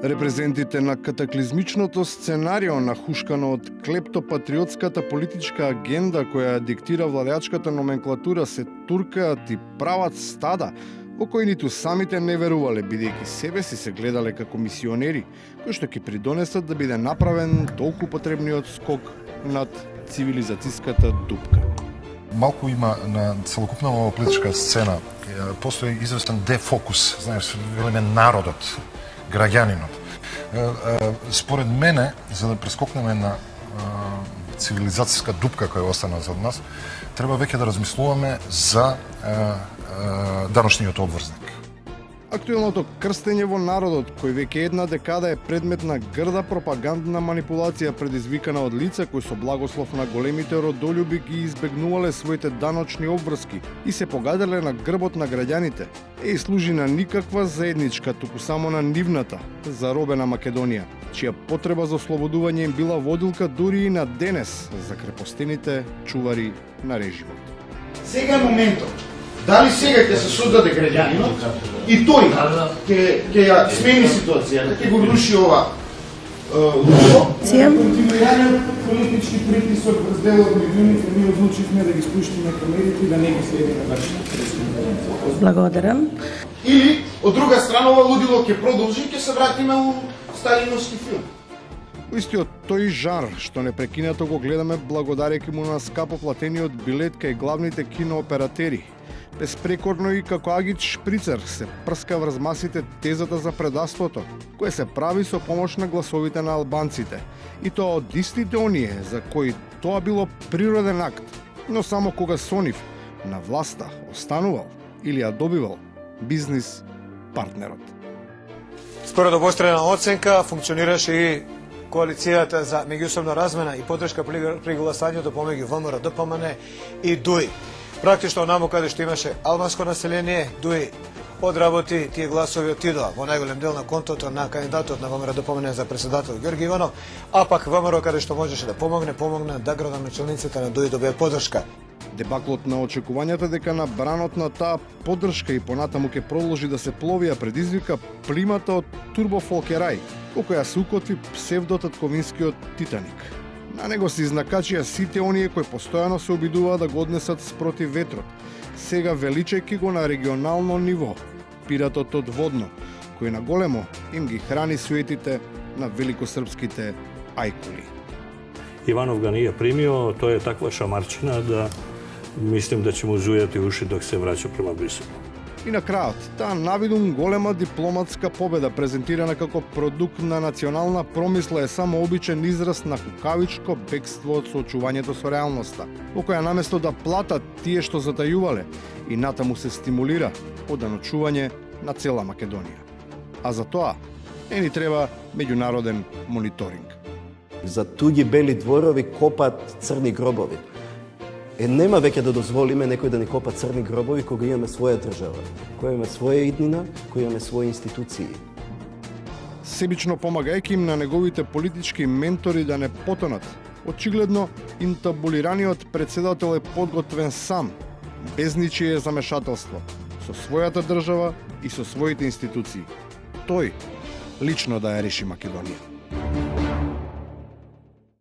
Репрезентите на катаклизмичното сценарио нахушкано од клептопатриотската политичка агенда која диктира владеачката номенклатура се туркаат и прават стада во кои ниту самите не верувале, бидејќи себе си се гледале како мисионери, кои што ќе придонесат да биде направен толку потребниот скок над цивилизацијската дупка. Малку има на целокупна политичка сцена, постои известен дефокус, знаеш, велиме народот, граѓанинот. Според мене, за да прескокнеме на цивилизацијска дупка која остана зад нас, треба веќе да размислуваме за даношниот обврзник. Актуелното крстење во народот, кој веќе една декада е предмет на грда пропагандна манипулација предизвикана од лица кои со благослов на големите родолюби ги избегнувале своите даночни обврски и се погаделе на грбот на граѓаните, и служи на никаква заедничка, туку само на нивната, заробена Македонија, чија потреба за ослободување им била водилка дури и на денес за крепостените чувари на режимот. Сега е моментот. Дали сега ќе се создаде граѓанинот и тој ќе ја смени ситуацијата, ќе го руши ова континуиран политички притисок врз дел од милионите, ние одлучивме да ги спуштиме камерите и да не ги следиме вашите. Благодарам. Или, од друга страна, ова лудило ќе продолжи и ќе се вратиме у сталиновски филм. Истиот тој жар што непрекинато го гледаме благодарејќи му на скапо платениот билет кај главните кинооператери. Безпрекорно и како агит шприцер се прска врз масите тезата за предаството, кое се прави со помош на гласовите на албанците. И тоа од истите оние за кои тоа било природен акт, но само кога со нив на власта останувал или ја добивал бизнис партнерот. Според обострена оценка функционираше и коалицијата за меѓусобна размена и поддршка при гласањето помеѓу ВМРО, ДПМН и ДУИ. Практично наму каде што имаше албанско население, ДУИ одработи тие гласови отидоа во најголем дел на контото на кандидатот на ВМРО ДПМН за председател Ѓорги Иванов, а пак ВМРО каде што можеше да помогне да градоначалниците на ДУИ добијат поддршка. Дебаклот на очекувањата дека на бранот на таа поддршка и понатаму ќе продолжи да се пловија предизвика плимата од турбофолкерај, во која се укотви псевдотатковинскиот Титаник. На него се изнакачија сите оние кои постојано се обидуваат да го однесат спротив ветрот, сега величајќи го на регионално ниво, пиратот од водно, кој на големо им ги храни суетите на великосрпските ајкули. Иванов га не ја примио, тоа е таква шамарчина да мислим да ќе му зујати уши док се враќа према Брисел. И на крајот, таа навидум голема дипломатска победа презентирана како продукт на национална промисла е само обичен израз на кукавичко бегство од соочувањето со реалноста, во која наместо да платат тие што затајувале, и натаму се стимулира оданочување на цела Македонија. А за тоа не ни треба меѓународен мониторинг. За туѓи бели дворови копат црни гробови. Нема веќе да дозволиме некој да ни копа црни гробови кога имаме своја држава, која има своја иднина, која имаме своји институции. Себично помагајќи им на неговите политички ментори да не потонат, очигледно интабулираниот председател е подготвен сам, без ничие замешателство, со својата држава и со своите институции. Тој лично да ја реши Македонија.